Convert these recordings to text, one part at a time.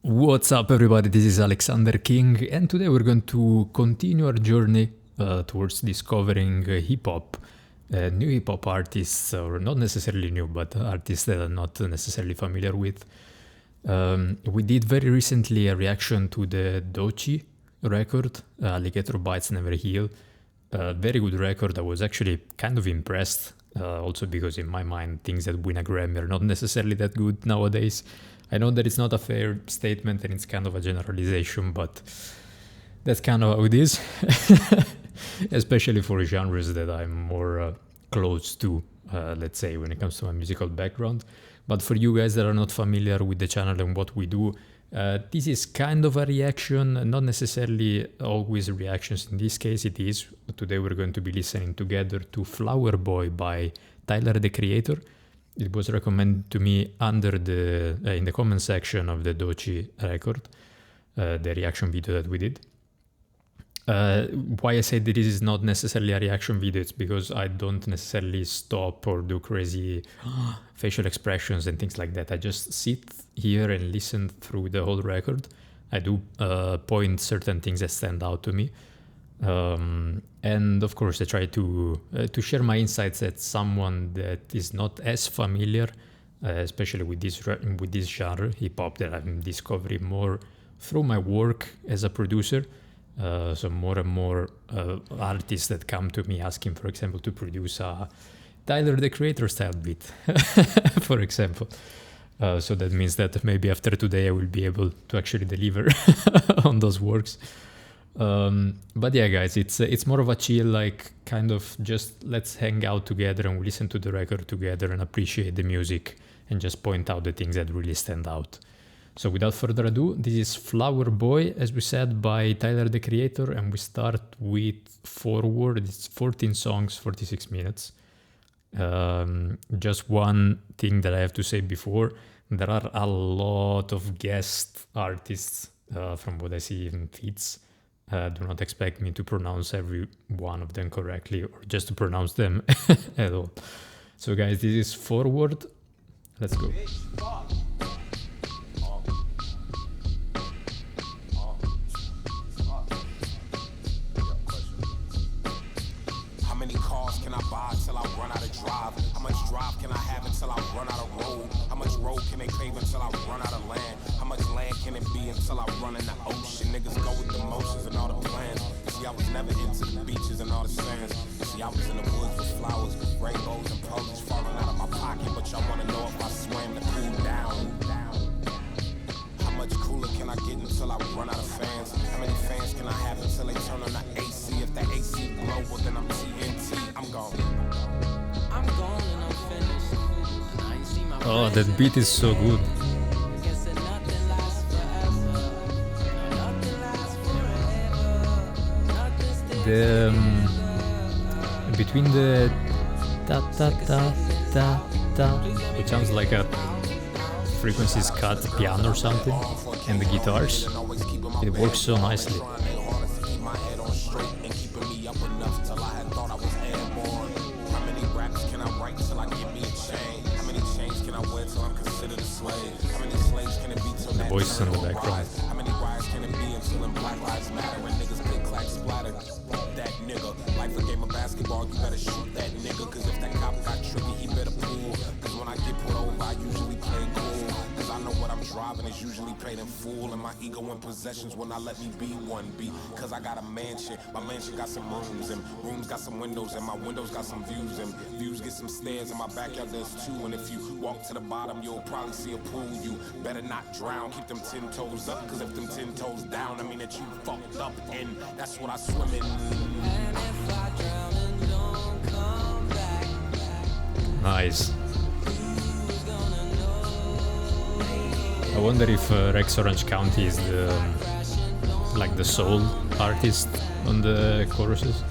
What's up, everybody? This is Alexander King, and today we're going to continue our journey towards discovering hip hop, new hip hop artists, or not necessarily new, but artists that I'm not necessarily familiar with. We did very recently a reaction to the Dochi record, Alligator Bites Never Heal. Very good record. I was actually kind of impressed, also because in my mind, things that win a Grammy are not necessarily that good nowadays. I know that it's not a fair statement and it's kind of a generalization, but that's kind of how it is, especially for genres that I'm more close to, let's say, when it comes to my musical background. But for you guys that are not familiar with the channel and what we do, this is kind of a reaction, not necessarily always reactions. In this case, it is. Today we're going to be listening together to Flower Boy by Tyler, the Creator. It was recommended to me under the in the comment section of the Dochi record, the reaction video that we did. Why I say that this is not necessarily a reaction video, it's because I don't necessarily stop or do crazy facial expressions and things like that. I just sit here and listen through the whole record. I do point certain things that stand out to me. And of course, I try to share my insights as someone that is not as familiar, especially with this genre, hip hop, that I'm discovering more through my work as a producer. So more and more artists that come to me asking, for example, to produce a Tyler, the Creator style beat, for example. So that means that maybe after today I will be able to actually deliver on those works. But yeah, guys, it's more of a chill, like, kind of just let's hang out together and we listen to the record together and appreciate the music and just point out the things that really stand out. So without further ado, this is Flower Boy, as we said, by Tyler, the Creator, and we start with Forward. It's 14 songs, 46 minutes. Just one thing that I have to say before, there are a lot of guest artists from what I see in feeds. Do not expect me to pronounce every one of them correctly or just to pronounce them at all. So guys, this is Forward. Let's go. How many cars can I buy till I run out of drive? How much drive can I have until I run out of road? How much road can they pave until I run out of land? How much land can it be until I run in the ocean? Niggas go with the motions and all the plans. See, I was never into the beaches and all the sands. See, I was in the woods with flowers, rainbows and pearls falling out of my pocket. But y'all wanna know if I swam to cool down. How much cooler can I get until I run out of fans? How many fans can I have until they turn on the AC? If that AC blow, well then I'm TNT. I'm gone. I'm gone and I'm finished. I ain't seen my Oh, that beat is so good. The between the ta ta ta ta ta, it sounds like a frequencies cut piano or something, and the guitars, it works so nicely. The voices in the background. How many wires can it be until in Black Lives Matter and niggas click clack splatter? That nigga, like a game of basketball, you better shoot that nigga. Cause if that cop got tricky, he better pull. Cause when I get pulled over, I usually play cool. Cause I know what I'm driving is usually paid in full. And my ego and possessions will not let me be one B. Cause I got a mansion, my mansion got some rooms, and rooms got some windows, and my windows got some views, and views get some stairs, and my backyard does too. And if you walk to the bottom, you'll probably see a pool. You better not drown, keep them 10 toes up. Cause if them 10 toes down, I mean that you fucked up, and that's what I swim in. And if I drown and don't come back. Nice. I wonder if Rex Orange County is the like the soul artist on the choruses.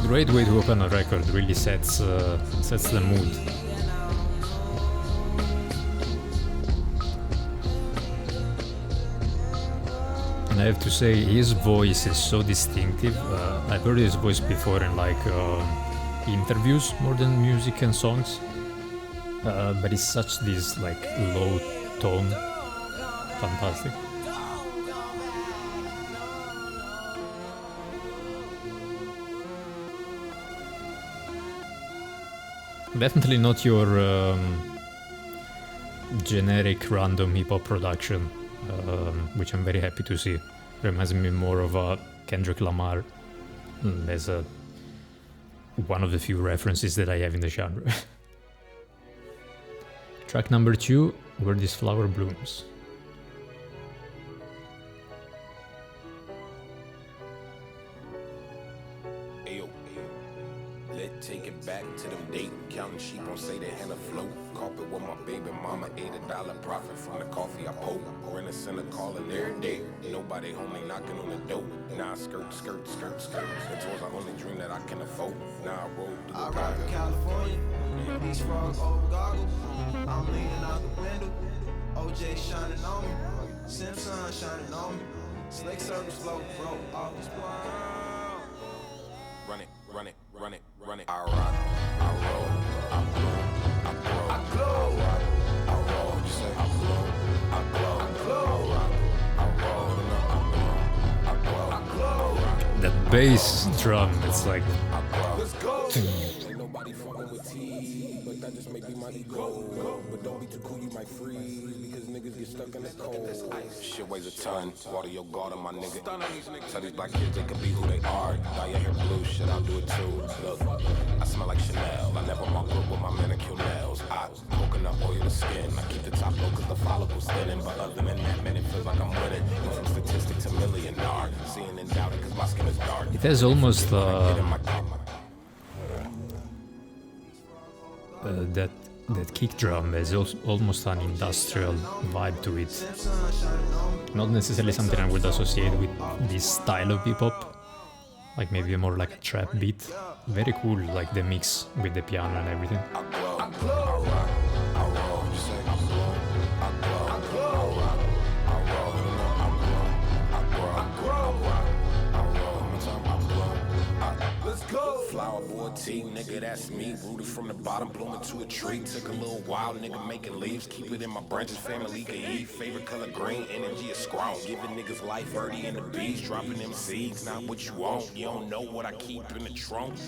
Great way to open a record, really sets the mood. And I have to say, his voice is so distinctive. I've heard his voice before in like interviews more than music and songs. But it's such this like low tone. Fantastic. Definitely not your generic random hip-hop production, which I'm very happy to see. Reminds me more of a Kendrick Lamar as one of the few references that I have in the genre. Track number 2, Where This Flower Blooms. Take it back to them dating, counting sheep on say they had a float. Carpet with my baby mama, $8 profit from the coffee I poke. Or in the center calling every day. Nobody home, they knocking on the door. Now I skirt. The tours the only dream that I can afford. Now I roll through the I ride to California, these frogs over goggles. I'm leaning out the window, OJ shining on me, Simpson shining on me. Slick circle slow, bro, off the squad. Run it. I rock, I roll, I blow, I blow, I glow, I roll, you say I blow, I glow, I glow, I roll, I blow, I glow. That bass drum, it's like... Let's go. Ain't nobody fucking with T, but that just may be my ego. But don't be too cool, you might freeze, because niggas get stuck in the cold. Shit weighs a ton, water your garden, my nigga. Tell these black kids they can be who they are. Dye your hair blue, shit, I'll do it too. Look, I smell like Chanel. I never walk up with my manicure nails. I coconut oil the skin. I keep the top low cause the follicles thinning. But other than that, man, it feels like I'm winning. Went from statistic to millionaire. Seeing and doubting cause my skin is dark. It has almost that kick drum has almost an industrial vibe to it. Not necessarily something I would associate with this style of hip-hop. Like maybe more like a trap beat. Very cool, like the mix with the piano and everything. Flower boy T, nigga, that's me. Rooted from the bottom, blooming to a tree. Took a little while, nigga, making leaves. Keep it in my branches, family can eat. Favorite color green, energy is strong. Giving niggas life, birdie and the bees. Dropping them seeds, not what you want. You don't know what I keep in the trunk.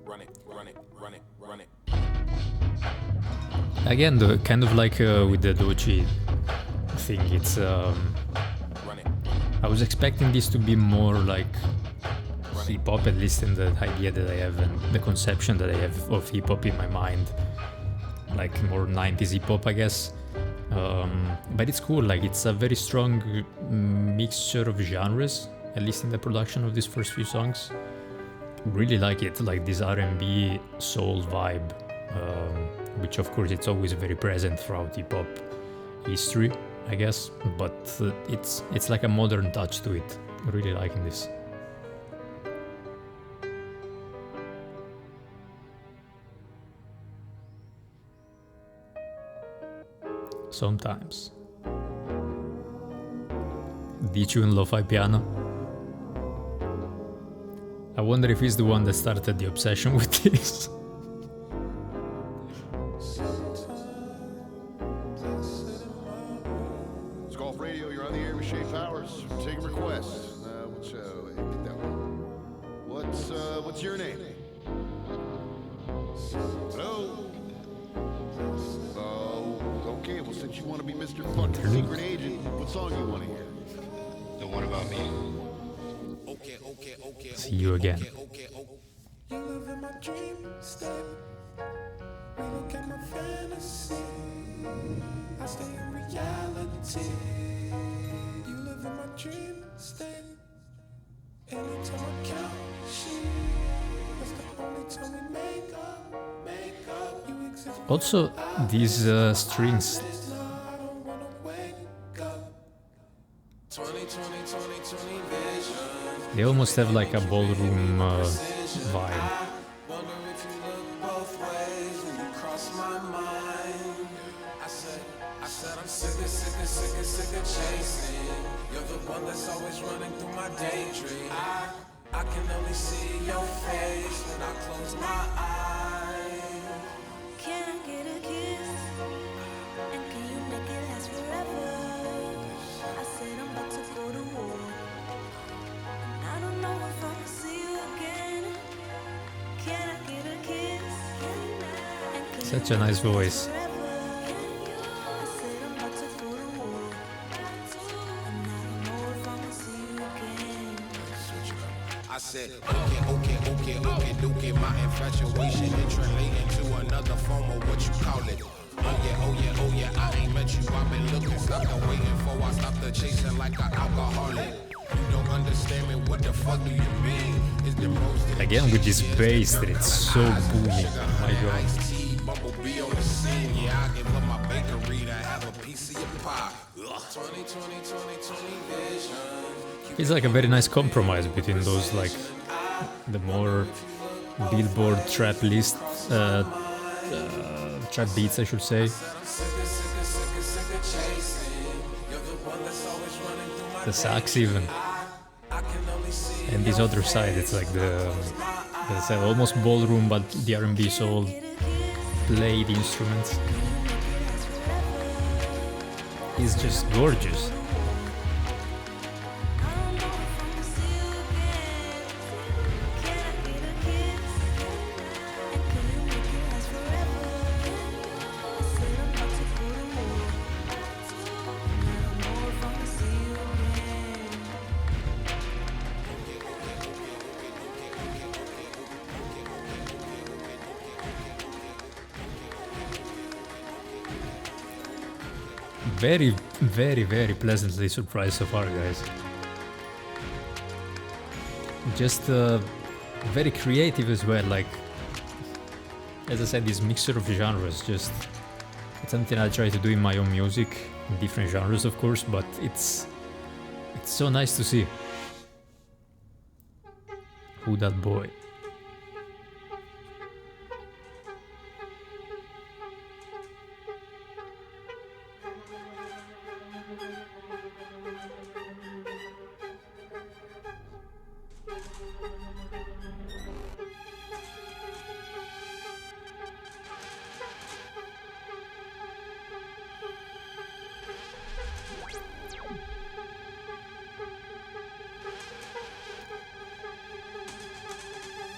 Run it. Again, the kind of like with the Dochi thing, it's I was expecting this to be more like hip-hop, at least in the idea that I have and the conception that I have of hip-hop in my mind, like more 90s hip-hop, I guess. But it's cool, like it's a very strong mixture of genres, at least in the production of these first few songs. Really like it, like this R&B soul vibe, which of course it's always very present throughout hip-hop history, I guess, but it's like a modern touch to it. Really liking this. Sometimes. D-Tune Lo-Fi Piano. I wonder if he's the one that started the obsession with this. Golf Radio, you're on the air with Shay Powers. Taking requests. Get that one. What's your name? Hello? Oh, okay. Well, since you want to be Mr. Fucking Secret Agent, what song you want to hear? The one about me. See you again. You live in my dream state. Look at my fantasy. I stay in reality. You live in my dream state. Anytime I count sheep, that's the only time we make up. You exist. Also, these strings, I don't wanna wake up. They almost have like a ballroom vibe. Wonder if you look both ways when you cross my mind. I said I'm sick of chasing. You're the one that's always running through my daydream. I can only see your face when I close my eyes. Can I get a kiss? And can you make it last forever? I said I'm about to go to war. And I don't know if I'll see you again. Can I get a kiss? And can Such you a make nice it last voice. forever? I said I'm about to go to war. And I don't know if I'll see you again. I said, okay, my infatuation and translating to another form of what you call it. Oh yeah, I ain't met you, I've been looking, stuck and waiting for, I stopped the chasing like an alcoholic. You don't understand me, what the fuck do you mean? It's the most Again with this bass that it's so booming. Oh my god. Bumblebee on the scene, yeah, I give up my bakery to have a piece of your pie. 2020 vision. It's like a very nice compromise between those like the more Billboard trap list trap beats, I should say. The sax even. And this other side, it's like it's almost ballroom, but the R&B soul played instruments. It's just gorgeous. Very, very, very pleasantly surprised so far, guys. Just very creative as well. Like, as I said, this mixture of genres, just it's something I try to do in my own music, in different genres, of course. But it's so nice to see. Who that boy?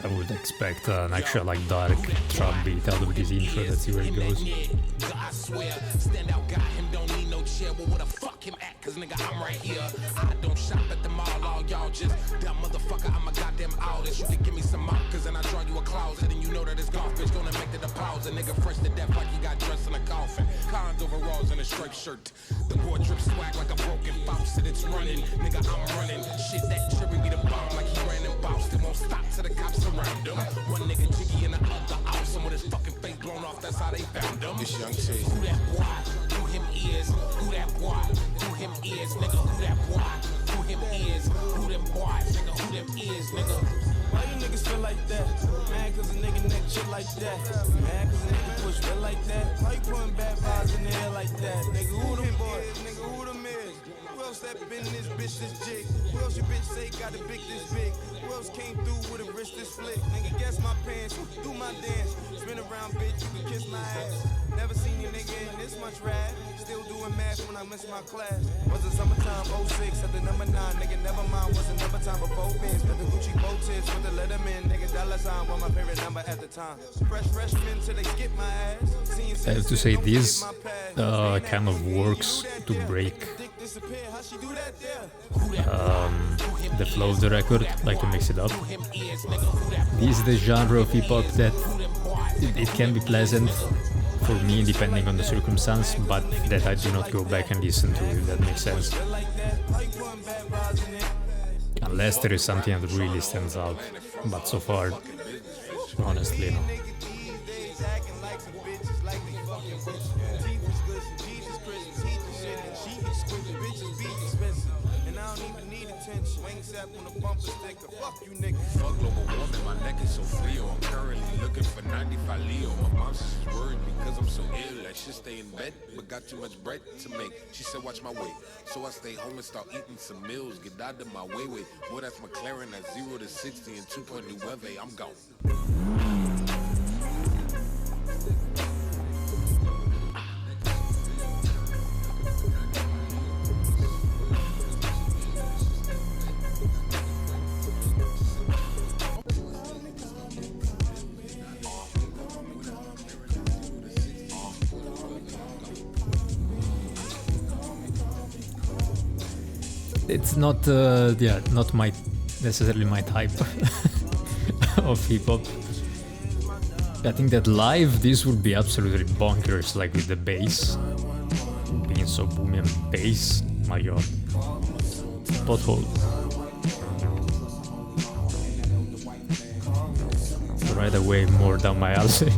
I would expect an actual like dark trap beat out of this intro. Let's see where it goes. I swear, standout guy, him don't need no chair. Well, where the fuck him at? Cause nigga, I'm right here. I don't shop at the mall, all y'all just dumb motherfucker. I'm a goddamn artist. You can give me some markers and I draw you a closet. And you know that it's golf bitch gonna make the deposit. Nigga fresh to death like he got dressed in a coffin. Cons overalls and a striped shirt. The boy drip swag like a broken faucet. It's running, nigga, I'm running. Shit, that cherry be the bomb like he ran in Boston. Won't stop till the cops around him. One nigga jiggy and the other awesome with his fucking face blown off. That's how they found him. It's Young T. Who that boy? Who him is? Who that boy? Who him is? Nigga, who that boy? Who him is? Who them boys? Nigga, who them is? Nigga. Why you niggas feel like that? Mad cause a nigga neck shit like that. Mad cause a nigga push real like that. Why you putting bad vibes in the air like that? Nigga, who them boys? Nigga, who them is? Who else that been in this bitch this jig? Who else your bitch say got a big this big? Who else came through with a wrist this flick? Nigga, guess my pants, do my dance. Spin around, bitch, you can kiss my ass. Never seen you nigga in this much rap. Still doing math when I miss my class. Was it summertime 06 at the number 9? Nigga, never mind, was another time before Benz. Got the Gucci bow tips with the Letterman. Nigga, dollar sign was my favorite number at the time. Fresh freshman till they skip my ass. I have to say this kind of works to break the flow of the record, like to mix it up. This is the genre of hip-hop that it can be pleasant for me depending on the circumstance, but that I do not go back and listen to, if that makes sense. Unless there is something that really stands out, but so far, honestly, no. Fuck global warming, my neck is so Leo. I'm currently looking for 95 Leo. My mom says she's worried because I'm so ill. I should stay in bed, but got too much bread to make. She said, watch my weight. So I stay home and start eating some meals. Get out of my way. Boy, that's McLaren at 0 to 60 and 2.9. I'm gone. It's not, not necessarily my type of hip hop. I think that live this would be absolutely bonkers, like with the bass being so boomy and bass. My god, pothole. Right away, more down my alley.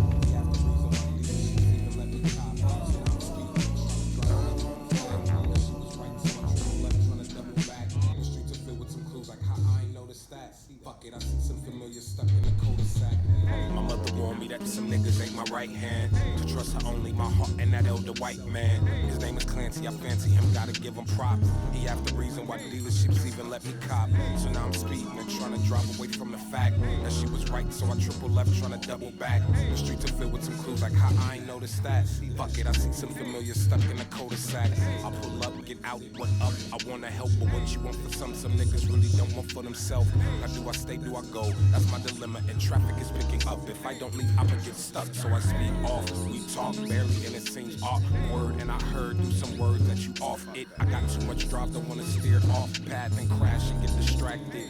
I fancy him, gotta give him props. He half the reason why dealerships even let me cop. So now I'm speeding and trying to drive away from the fact that she was right, so I triple left trying to double back. The streets are filled with some clues like how I ain't noticed that. Fuck it, I see some familiar stuck in the cul-de-sac. I pull up, get out, what up? I wanna help, but what you want for some niggas really don't want for themselves. Now do I stay, do I go? That's my dilemma, and traffic is picking up. If I don't leave, I'ma get stuck, so I speak off. We talk barely, and it seems awkward, and I heard through some words that you off it. I got too much drive, don't wanna steer off path and crash and get distracted.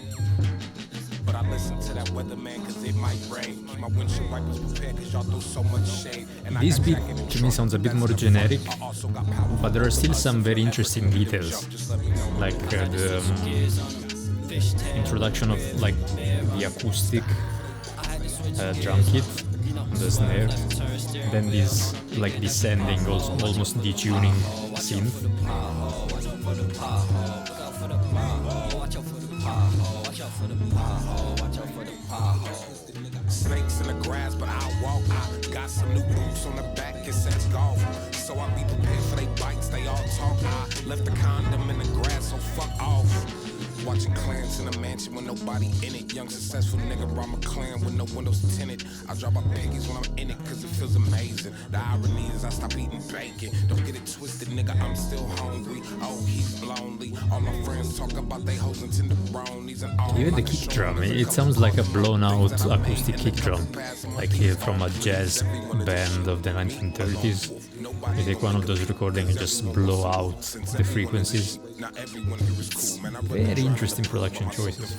But I listen to that weatherman cause it might rain. Keep my windshield wipers prepared cause y'all throw so much shade. And this beat to me sounds a bit more generic, but there are still some very interesting details, like the introduction of like the acoustic drum kit, the snare, then this like descending, almost detuning synth. Snakes in the grass, but I'll walk. I got some new boots on the back, it says golf. So I be prepared for they bites, they all talk. I left the condom in the grass, so fuck off. Watching clans in a mansion with nobody in it. Young successful nigga, rhyme a clan with no windows tinted. I drop my piggies when I'm in it cause it feels amazing. The irony is I stop eating bacon. Don't get it twisted, nigga, I'm still hungry. Oh, he's lonely. All my friends talk about they hoes and tenderonis and all. Even the kick drum, it sounds like a blown out acoustic kick drum, like from a jazz band of the 1930s. You take one of those recordings and just blow out the frequencies. Very interesting production choices.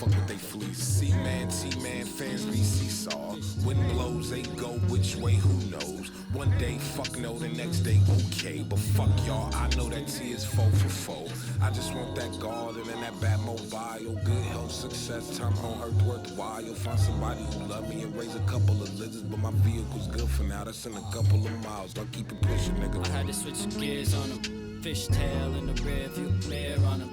C-man, T-man, fans be seesaw. Wind blows, they go which way, who knows? One day, fuck no, the next day, okay. But fuck y'all, I know that T is 4 for 4. I just want that garden and that bad mobile. Good health, success, time on earth worthwhile. You'll find somebody who love me and raise a couple of lizards. But my vehicle's good for now, that's in a couple of miles. I'll keep it pushing, nigga. I had to switch gears on them. Fishtail in the rear view mirror on them.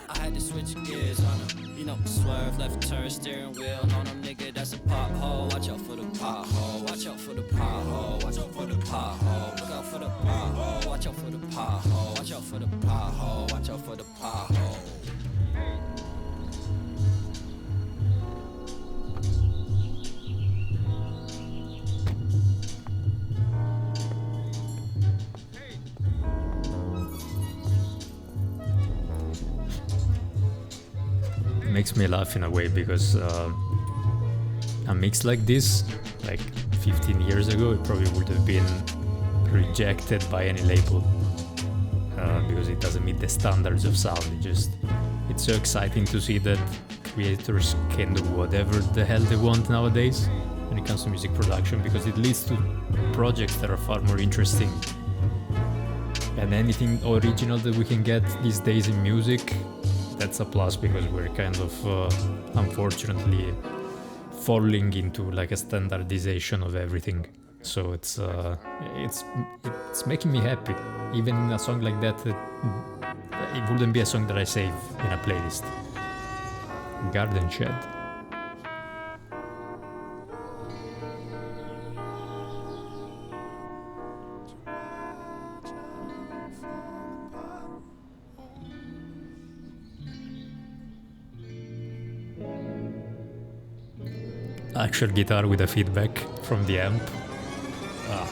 I had to switch gears on them. You know, swerve, left turn, steering wheel on them, nigga, that's a pothole. Watch out for the pothole. Watch out for the pothole. Watch out for the pothole. Look out for the pothole. Watch out for the pothole. Watch out for the pothole. Watch out for the pothole. Makes me laugh in a way because a mix like this, like 15 years ago, it probably would have been rejected by any label because it doesn't meet the standards of sound. It's so exciting to see that creators can do whatever the hell they want nowadays when it comes to music production, because it leads to projects that are far more interesting. And anything original that we can get these days in music, that's a plus, because we're kind of unfortunately falling into like a standardization of everything. So it's making me happy. Even a song like that, it wouldn't be a song that I save in a playlist. Garden Shed. Actual guitar with a feedback from the amp. Ah.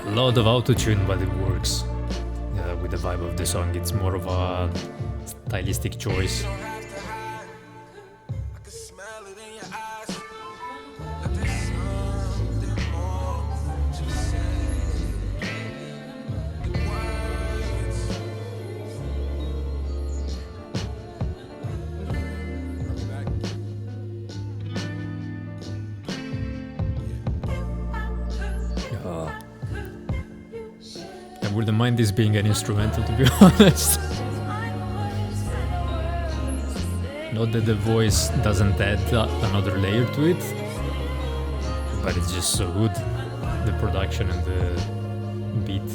A lot of autotune, but it works with the vibe of the song. It's more of a stylistic choice. I wouldn't mind this being an instrumental, to be honest. Not that the voice doesn't add another layer to it, but it's just so good. The production and the beat.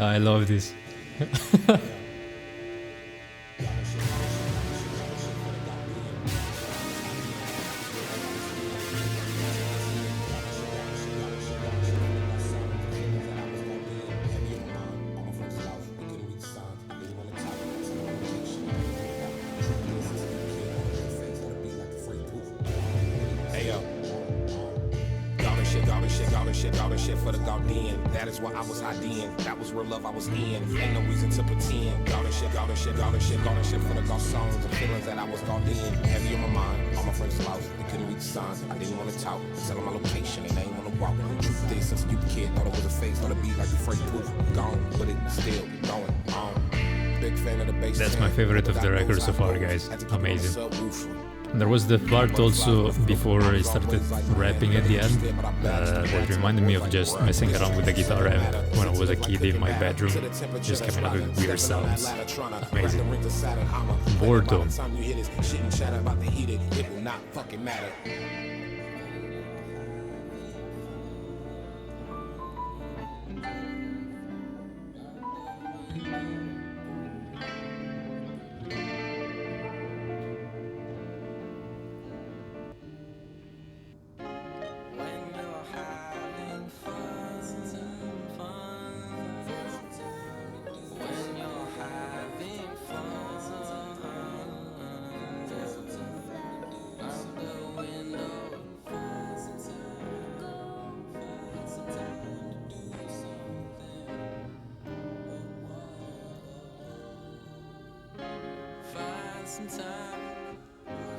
I love this. Shit for the Gaudian. That is why I was hiding. That was real love I was in. Ain't no reason to pretend. Garden shit for the Gaud songs. The feelings that I was Gaud in. Heavy on my mind. All my friends lost. They couldn't read the signs. I didn't want to talk. Tell them my location and they ain't want to walk. Truth is, since a stupid kid, thought it was a face. Thought it be like a freight proof. Gone, but it still going on. Big fan of the bass. That's my favorite of the record so far, guys. Amazing. There was the part also before I started rapping at the end that reminded me of just messing around with the guitar amp when I was a kid in my bedroom, just coming up with weird sounds. Amazing. Boredom.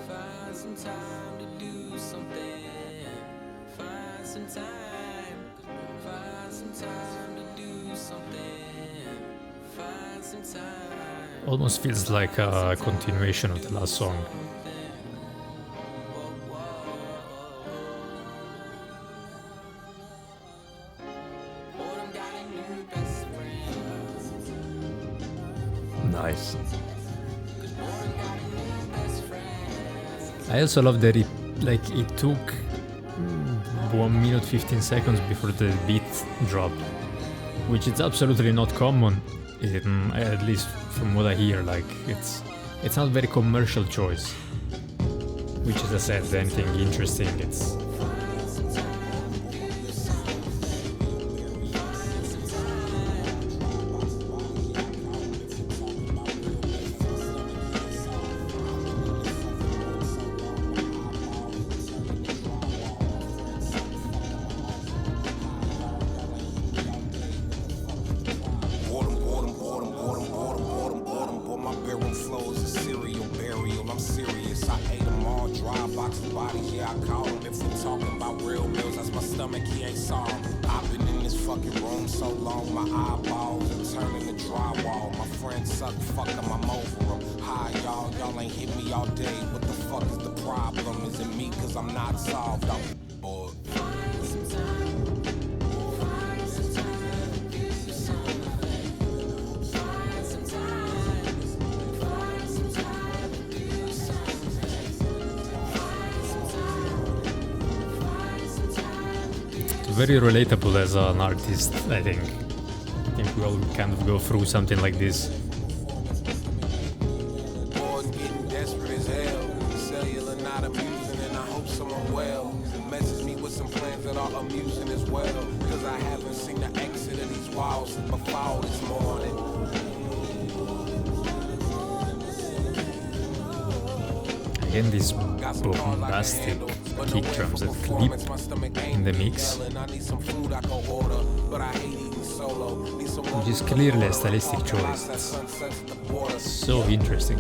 Find some time to do something. Find some time to do something. Find some time. Almost feels like a continuation of the last song. Nice. I also love that it took 1 minute 15 seconds before the beat drop, which is absolutely not common, at least from what I hear. Like it's not a very commercial choice, which, as I said, anything interesting, it's Boy, my bedroom flows a serial burial. I'm serious. I ate them all, dry boxes, bodies. Yeah, I call them. If we're talking about real meals, that's my stomach. He ain't soft. I've been in this fucking room so long, my eyeballs are turning to drywall. My friends suck, fuck 'em, I'm over 'em. Hi, y'all ain't hit me all day. What the fuck is the problem? Is it me? Cause I'm not solved. I'm bored. very relatable as an artist, I think. I think we all kind of go through something like this. Boys getting desperate as hell. Cellular not amusing, and I hope someone well. Message me with some plans that are amusing as well. Cause I haven't seen the exit of these walls since before this morning. Again, these bombastic kick drums that clip in the mix, which is clearly a stylistic choice. It's so interesting.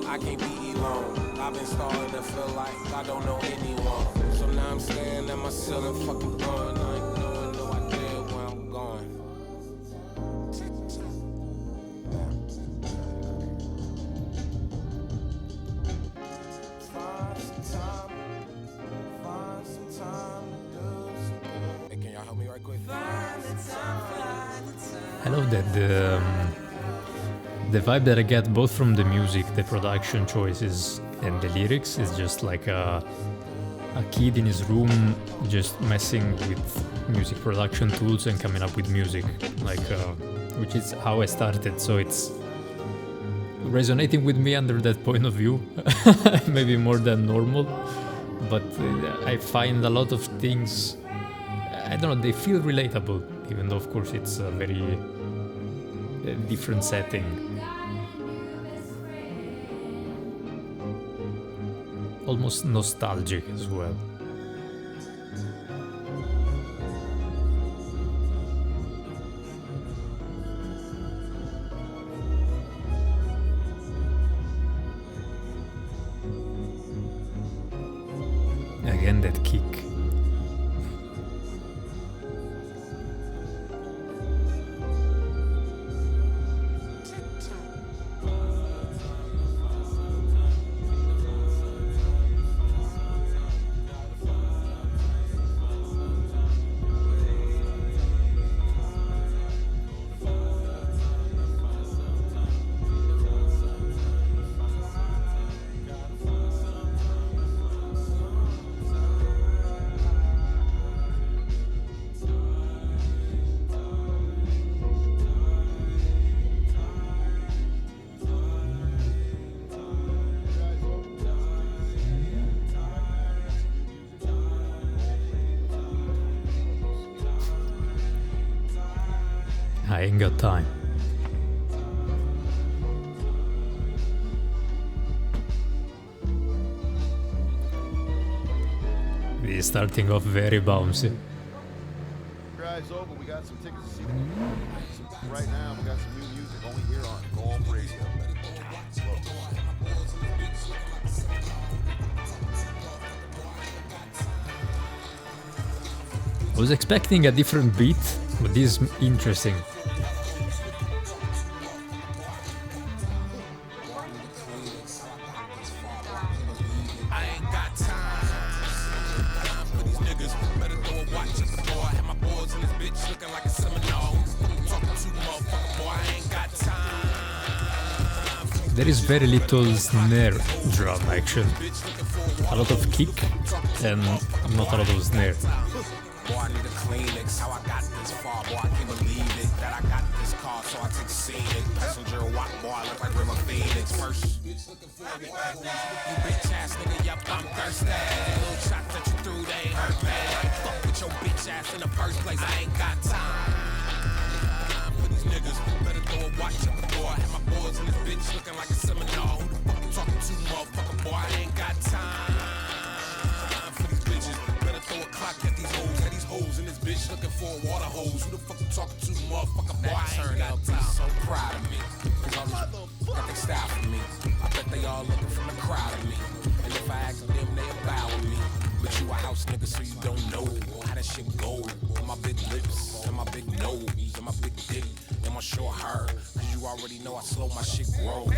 I can't be alone. I've been starting to feel like I don't know anyone. So now I'm staring at myself and fucking going. I ain't knowing no idea where I'm going. Hey, can y'all help me right quick? I love that the vibe that I get both from the music, the production choices, and the lyrics is just like a kid in his room just messing with music production tools and coming up with music, like which is how I started. So it's resonating with me under that point of view, maybe more than normal. But I find a lot of things, I don't know, they feel relatable, even though of course it's a very different setting. Almost nostalgic as well. Again, that kick. I ain't got time. We're starting off very bouncy. Drive's over. We got some tickets to see that. Right now, we got some new music only here on Golf Radio. I was expecting a different beat, but this is interesting. I ain't got time for these niggas. Better throw a watch at the door. I have my boys in this bitch looking like a Seminole. Talking to motherfucker, boy. I ain't got time for these there is very little snare drum action. A lot of kick and not a lot of snare. Boy, I need a Kleenex. How I got this far, boy, I can't believe it. That I got this car, so I take scenic. Passenger walk, boy, I look like River Phoenix. First, you bitch ass nigga, yup, I'm thirsty. Little shots that you threw, they ain't hurt me. Fuck with your bitch ass in the first place. I ain't got time for these niggas. Better throw a watch at the boy. Have my boys in this bitch looking like a seminar. Who the fuck you talking to, motherfucker, boy? I ain't got time for these bitches. Better throw a clock at these hoes. Had these hoes in this bitch looking for a water hose. Who the fuck you talking to, motherfucker, boy? I ain't got time. So proud of me. Cause all these got they style for me. I bet they all looking from the crowd of me. And if I ask them, they bow with me. But you a house nigga, so you don't know how that shit go. And my big lips, and my big nose, and my big dick, and my short hair. Cause you already know I slow my shit grow.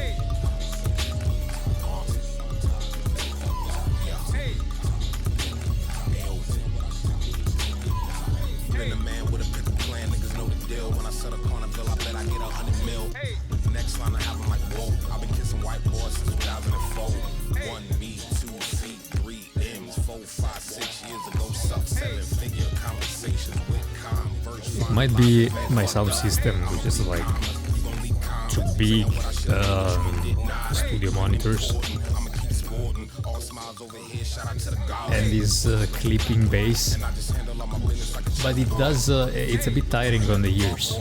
Been a man with a pickle plan, niggas know the deal. When I set a corner bill, I bet I get 100 mil. Next line I have, I'm like, whoa. I've been kissing white boys since 2004. 1 me, 2 feet, 3 M's, 4, 5, 6 years ago. Sub 7-figure conversations with Converse. It might be my sound system, which is like too big studio monitors. And this clipping bass, but it does, it's a bit tiring on the ears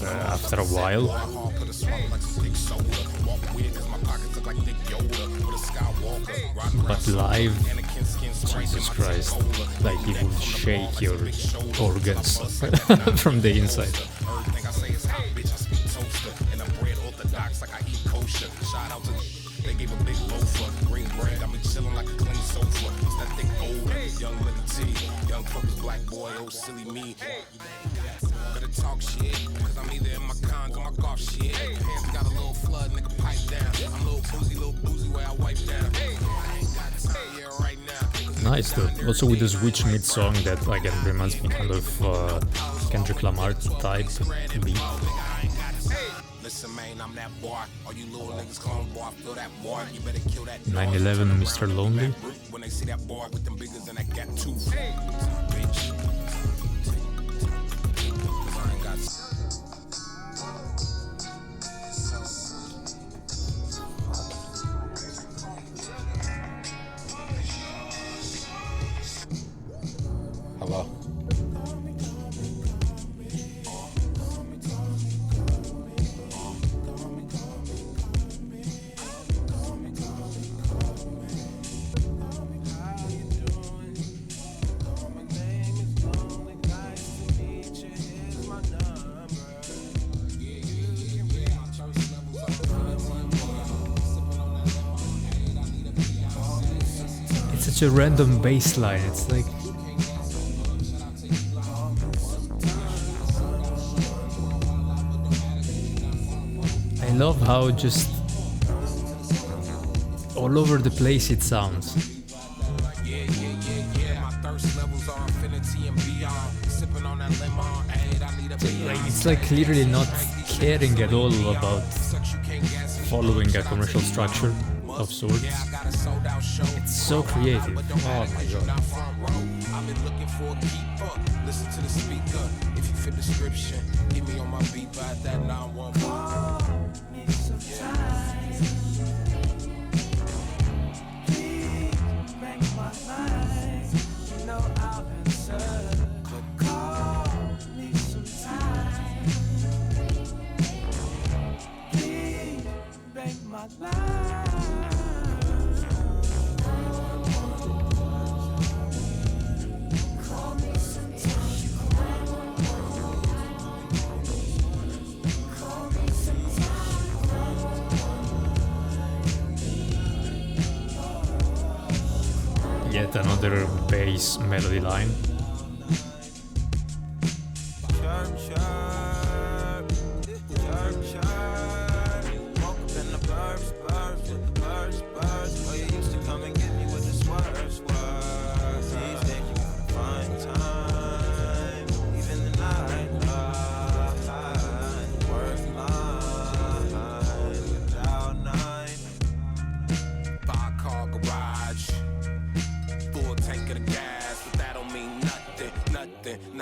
after a while. But live, Jesus Christ, like it would shake your organs from the inside. They gave a big loafer, green bread, got me chillin' like a clean sofa. It's that thick old, young Lily T, young focused black boy, oh silly me. Better talk shit, cause I'm either in my cons or my golf shit. Pants got a little flood, nigga pipe down. I'm little boozy where I wipe down. I ain't got time, yeah, right now. Nice though. Also with the switch mid song that again reminds me kind of Kendrick Lamar type beat. Listen, man, I'm that boy. All you little niggas clone boy, feel that boy. You better kill that 9/11 Mr. Lonely. when they see that boy with them biggers and that gat tooth. Bitch. I ain't got hello. It's such a random bass line. It's like I love how just all over the place it sounds. It's like literally not caring at all about following a commercial structure of sorts. It's so creative. Oh my god. I've been looking for a keeper. Listen to the speaker. If you fit description, get me on my beat by that 911. Yet another bass melody line.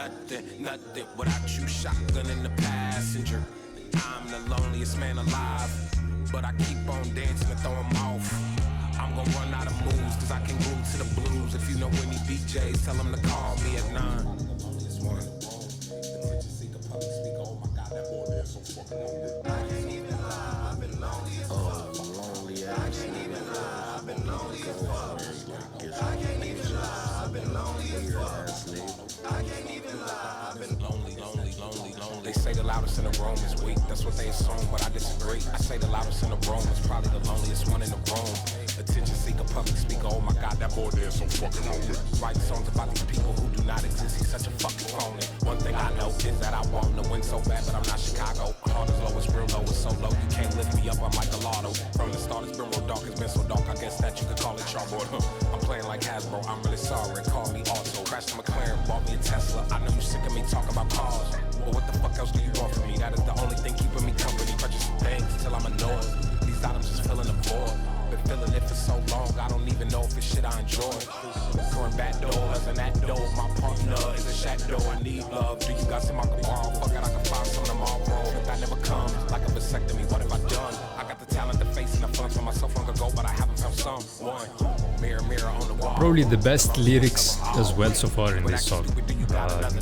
nothing, nothing without you. Shotgun in the passenger. I'm the loneliest man alive, but I keep on dancing and throw 'em off. I'm gonna run out of moves, cause I can groove to the blues. If you know any DJs, tell them to call me at 9. They say the loudest in the room is weak, that's what they assume, but I disagree. I say the loudest in the room is probably the loneliest one in the room. Attention seeker, public speaker, oh my god, that boy there is so fucking lonely. Writing songs about these people who do not exist, he's such a fucking phony. One thing I know is that I want to win so bad, but I'm not Chicago. Heart is low, it's real low, it's so low, you can't lift me up, I'm like a lotto. From the start it's been real dark, it's been so dark, I guess that you could call it chalkboard. I'm playing like Hasbro, I'm really sorry, call me Auto. Crashed a McLaren, bought me a Tesla, I know you sick of me talking about cars. But what the fuck else do you want from me? That is the only thing keeping me company. Purchase things till I'm annoyed. These items just filling the void. Been feeling it for so long, I don't even know if it's shit I enjoy. Going back doors and that door, my partner is a shadow. I need love. Do you got some I can borrow? Fuck it, I can find some tomorrow. If that never comes, like a vasectomy, what have I done? I got the talent, the face, and the fun for myself long ago, but I haven't found someone. Mirror, mirror on the wall. Probably the best lyrics as well so far in this song.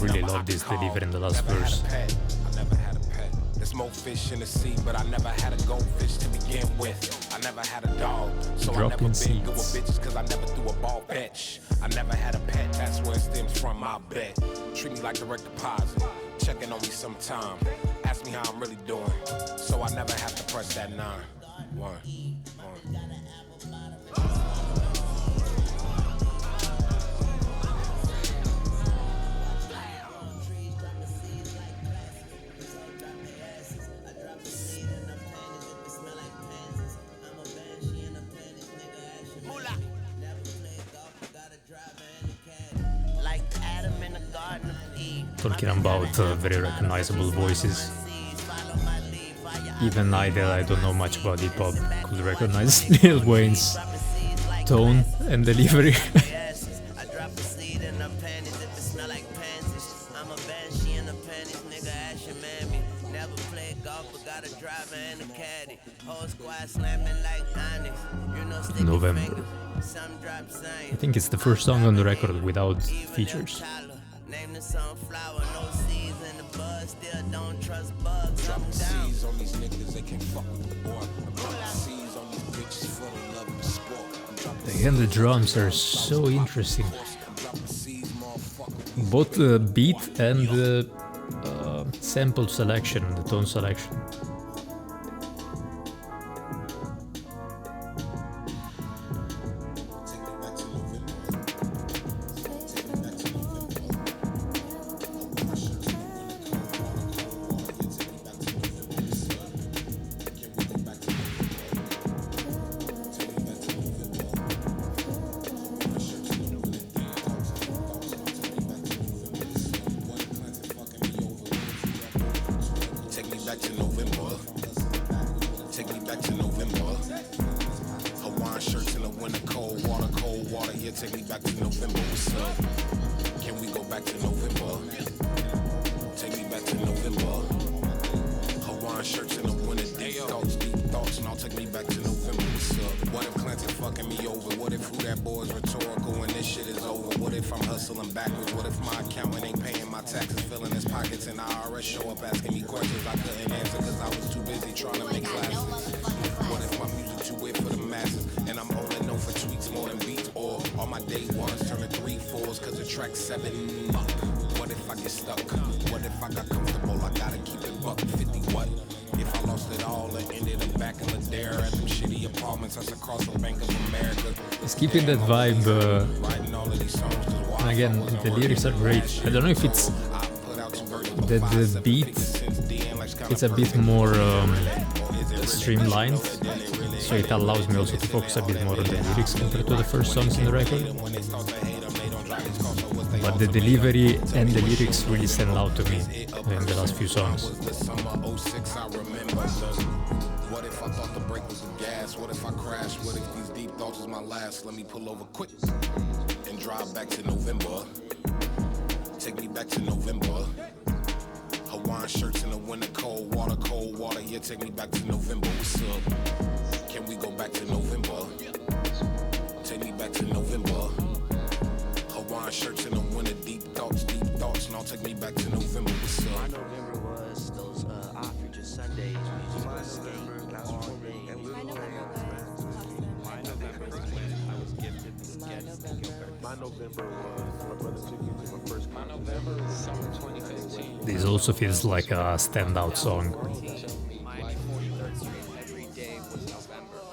Really love this delivery in the last verse. I never had a pet. There's more fish in the sea, but I never had a goldfish to begin with. I never had a dog, so I never been good with bitches, cause I never threw a ball fetch. I never had a pet, that's where it stems from, I bet. Treat me like direct deposit, checking on me sometime. Ask me how I'm really doing, so I never have to press that 9. One. Talking about very recognizable voices. Even I, that I don't know much about hip hop, could recognize Lil Wayne's tone and delivery. November. I think it's the first song on the record without features. Name the sunflower, no seeds in the bud, still don't trust bugs. Dropping seeds on these niggas, they can't fuck with the boy. I'm dropping seeds on these bitches full of love and sport. Again, the drums are so interesting. Both the beat and the sample selection, the tone selection. Take me back to November, what's up? Can we go back to November? Take me back to November. Hawaiian shirts in the winter, deep thoughts, and I'll take me back to November, what's up? What if Clancy fucking me over? What if who that boy is rhetorical and this shit is over? What if I'm hustling backwards? What if my accountant ain't paying my taxes, filling his pockets, and the IRS show up asking me questions I couldn't answer cause I was too busy trying to make classes? What if my music too weird for the masses, and I'm only known for tweets more than beats? Or all my day ones turning 3/4s cause of track 7. What if I get stuck? What if I got comfortable? I gotta keep it buck 50 what? If I lost it all and ended up back in the dare at them shitty apartments that's across the Bank of America. It's keeping that vibe. And again, the lyrics are great. I don't know if it's that the beat it's a bit more streamlined, so it allows me also to focus a bit more on the lyrics compared to the first songs in the record. But the delivery and the lyrics really stand out to me in the last few songs. What if I thought the brake was the gas? What if I crashed? What if these deep thoughts is my last? Let me pull over quick and drive back to November. take me back to November. Hawaiian shirts in the winter, cold water, yeah, take me back to November. What's up? Can we go back to November? Take me back to November. Hawaiian shirts in the winter, deep thoughts, now take me back to November. What's My up? November was those off-feature Sundays. We just go skate all day. My November is when I was gifted the sketch to Gilbert. My November was my brother took me to my first My November was summer 2015. This also feels like a standout song. My 43rd Street every day was November.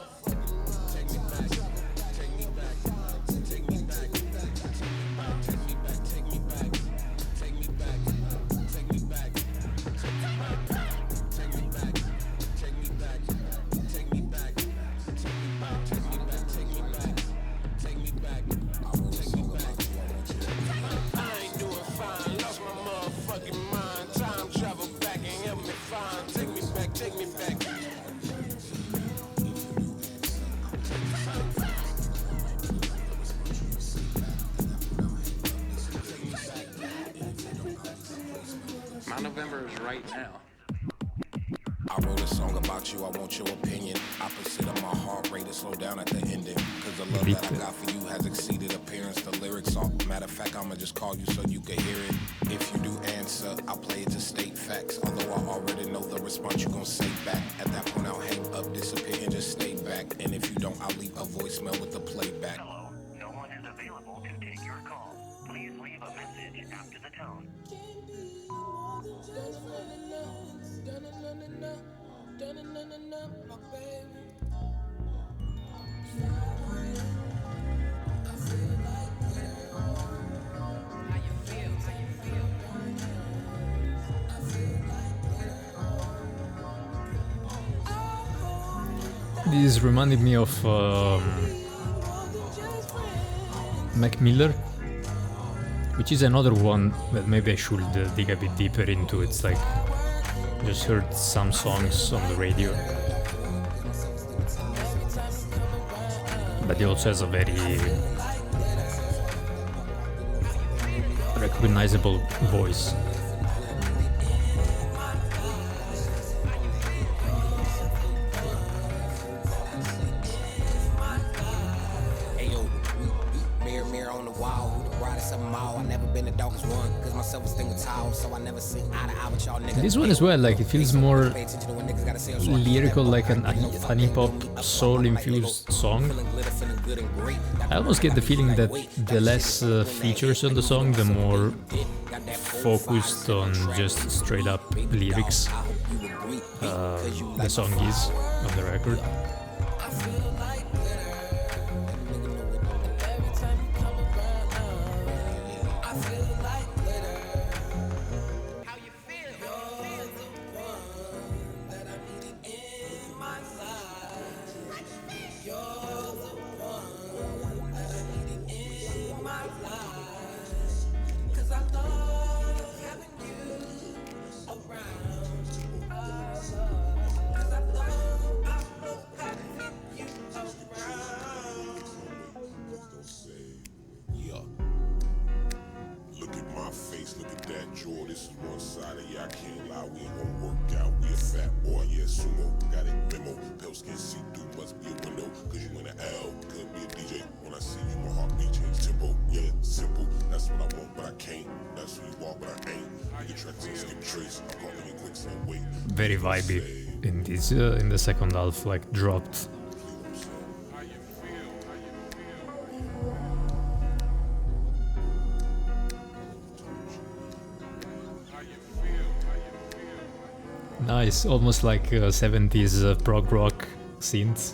My November is right now. I wrote a song about you, I want your opinion. Opposite of my heart rate to slow down at the ending. Cause the love that I got for you has exceeded appearance. The lyrics are, matter of fact, I'ma just call you so you can hear it. If you do answer, I'll play it to state facts. Although I already know the response you gon' say back. At that point I'll hang up, disappear and just stay back. And if you don't, I'll leave a voicemail with the playback. Hello, no one is available to take your call. Please leave a message after the tone. This reminded me of Mac Miller, which is another one that maybe I should dig a bit deeper into. It's like just heard some songs on the radio, but he also has a very recognizable voice. Ayo, mirror on the wall, who the brightest of them all? I never been the darkest one, cause my self-esteem was tall, so I never seen eye to eye with y'all niggas. This one as well, like it feels more Pay attention to what niggas gotta say, or so I keep lyrical, that like book. an I know fuck hip-hop, with me, soul-infused song. Feeling glitter, feeling good and great. I almost get the feeling that the less features on the song, the more focused on just straight up lyrics the song is on the record. Yeah. Look at my face, look at that jaw. This is one side of I can't lie. We ain't gonna work out. We a fat boy, yeah, sumo. Got it, memo. Pale skin see through, must be a window. Cause you in the L, could be a DJ. When I see you, my heartbeat change tempo. Yeah, simple. That's what I want, but I can't. That's who you are, but I ain't. You can track to skip trace. I'm calling you quick, so wait. Very vibey in this in the second half, like dropped. Nice, almost like 70s prog rock synths.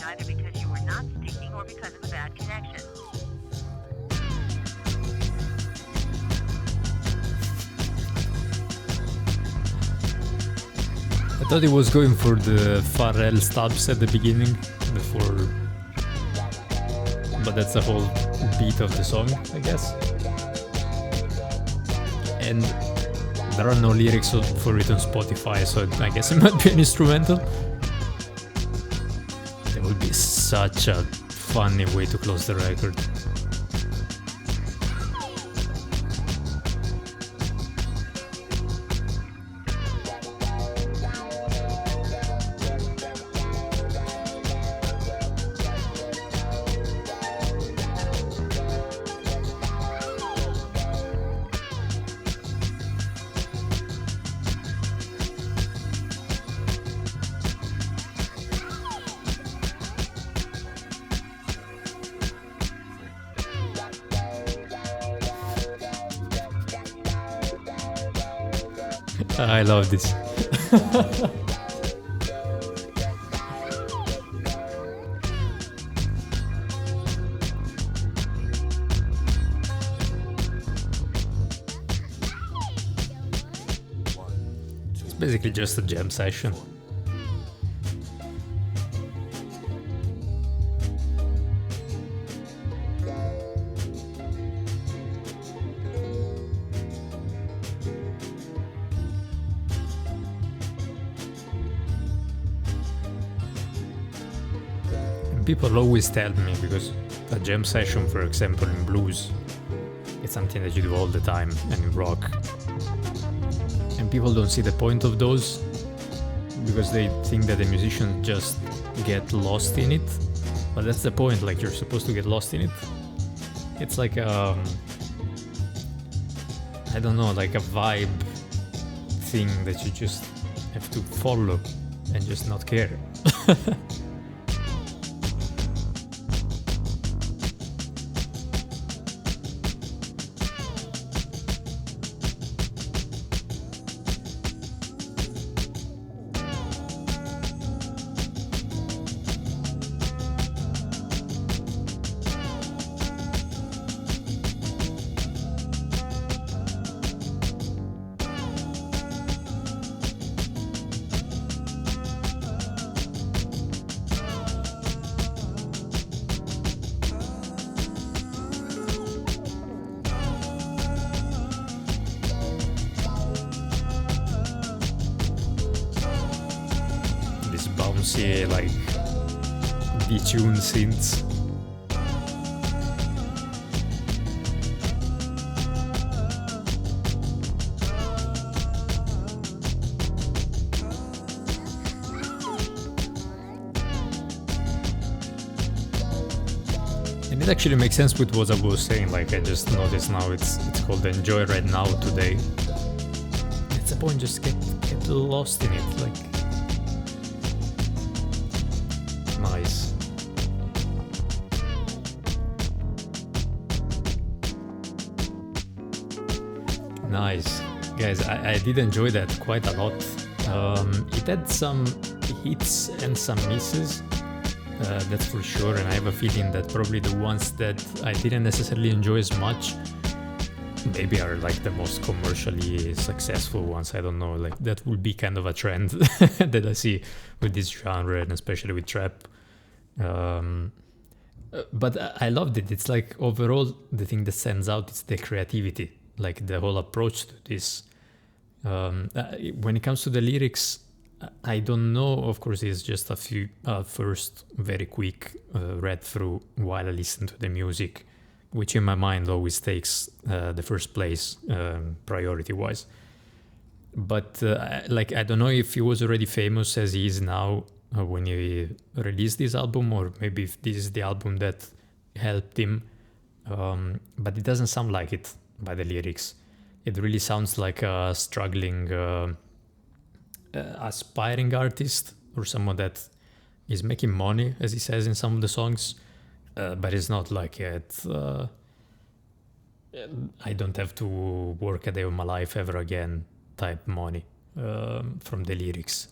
either because you were not speaking or because of a bad connection. I thought he was going for the Pharrell stabs at the beginning, before, but that's the whole beat of the song, I guess. And there are no lyrics for it on Spotify, so I guess it might be an instrumental. That would be such a funny way to close the record. I love this. It's basically just a jam session. People always tell me, because a jam session, for example, in blues, it's something that you do all the time, and in rock. And people don't see the point of those, because they think that the musicians just get lost in it. But that's the point, like, you're supposed to get lost in it. It's like I don't know, like a vibe thing that you just have to follow and just not care. Bouncy, like detuned synths. And it actually makes sense with what I was saying. Like, I just noticed now it's called Enjoy Right Now today. It's the point, just get lost in it. Like, nice. Nice. Guys, I did enjoy that quite a lot. It had some hits and some misses, that's for sure, and I have a feeling that probably the ones that I didn't necessarily enjoy as much maybe are like the most commercially successful ones. I don't know, like that would be kind of a trend that I see with this genre, and especially with trap. But I loved it. It's like overall the thing that stands out is the creativity, like the whole approach to this. When it comes to the lyrics, I don't know, of course it's just a few first very quick read through while I listen to the music, which in my mind always takes the first place priority wise. But like, I don't know if he was already famous as he is now when he released this album, or maybe if this is the album that helped him, but it doesn't sound like it by the lyrics. It really sounds like a struggling aspiring artist, or someone that is making money, as he says in some of the songs, but it's not like it I don't have to work a day of my life ever again type money from the lyrics.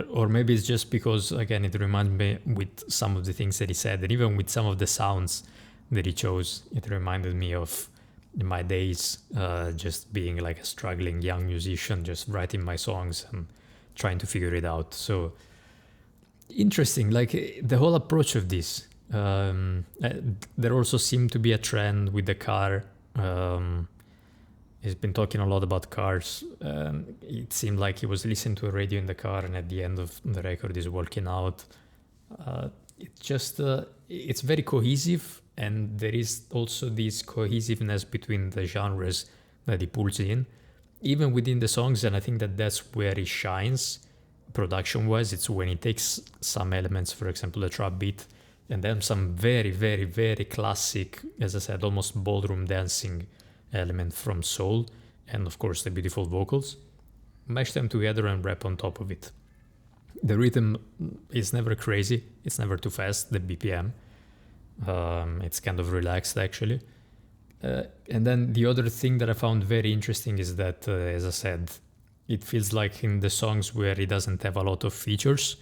Or maybe it's just because, again, it reminds me with some of the things that he said, and even with some of the sounds that he chose, it reminded me of my days just being like a struggling young musician, just writing my songs and trying to figure it out. So interesting, like the whole approach of this. There also seemed to be a trend with the car. He's been talking a lot about cars. It seemed like he was listening to a radio in the car, and at the end of the record, he's walking out. It's very cohesive, and there is also this cohesiveness between the genres that he pulls in, even within the songs. And I think that that's where he shines, production-wise. It's when he takes some elements, for example, the trap beat, and then some very, very, very classic, as I said, almost ballroom dancing element from soul, and of course the beautiful vocals, mash them together and rap on top of it. The rhythm is never crazy, it's never too fast, the BPM. It's kind of relaxed, actually. And then the other thing that I found very interesting is that, as I said, it feels like in the songs where he doesn't have a lot of features,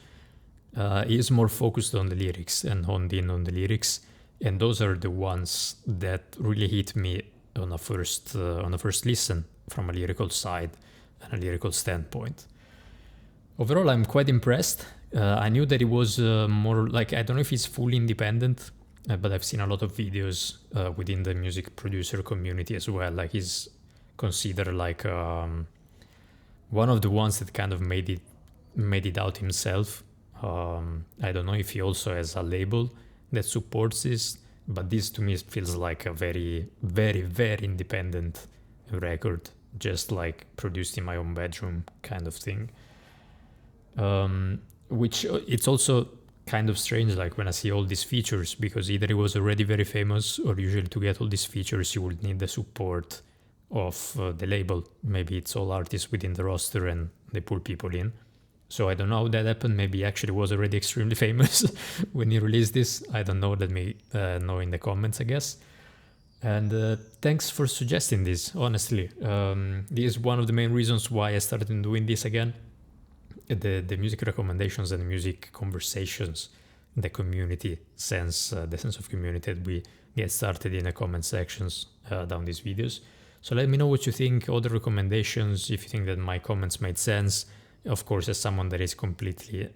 he is more focused on the lyrics and honed in on the lyrics, and those are the ones that really hit me on a first listen from a lyrical side and a lyrical standpoint. Overall, I'm quite impressed. I knew that it was more like, I don't know if he's fully independent, but I've seen a lot of videos within the music producer community as well. Like he's considered like one of the ones that kind of made it out himself. I don't know if he also has a label that supports this, but this to me feels like a very, very, very independent record, just like produced in my own bedroom kind of thing. Which it's also kind of strange, like when I see all these features, because either he was already very famous, or usually to get all these features you would need the support of the label. Maybe it's all artists within the roster and they pull people in. So I don't know how that happened. Maybe he actually was already extremely famous when he released this. I don't know. Let me know in the comments, I guess. And thanks for suggesting this, honestly. This is one of the main reasons why I started doing this again. The music recommendations and the music conversations, the community sense, the sense of community that we get started in the comment sections down these videos. So let me know what you think, other recommendations, if you think that my comments made sense. Of course, as someone that is completely,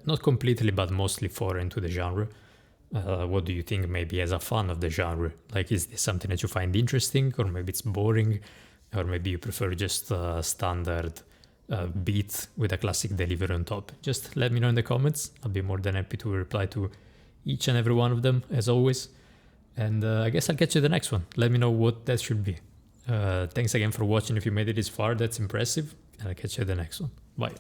not completely, but mostly foreign to the genre, what do you think maybe as a fan of the genre? Like, is this something that you find interesting, or maybe it's boring, or maybe you prefer just a standard beat with a classic delivery on top? Just let me know in the comments. I'll be more than happy to reply to each and every one of them, as always. And I guess I'll catch you in the next one. Let me know what that should be. Thanks again for watching. If you made it this far, that's impressive. And I'll catch you in the next one. Bye.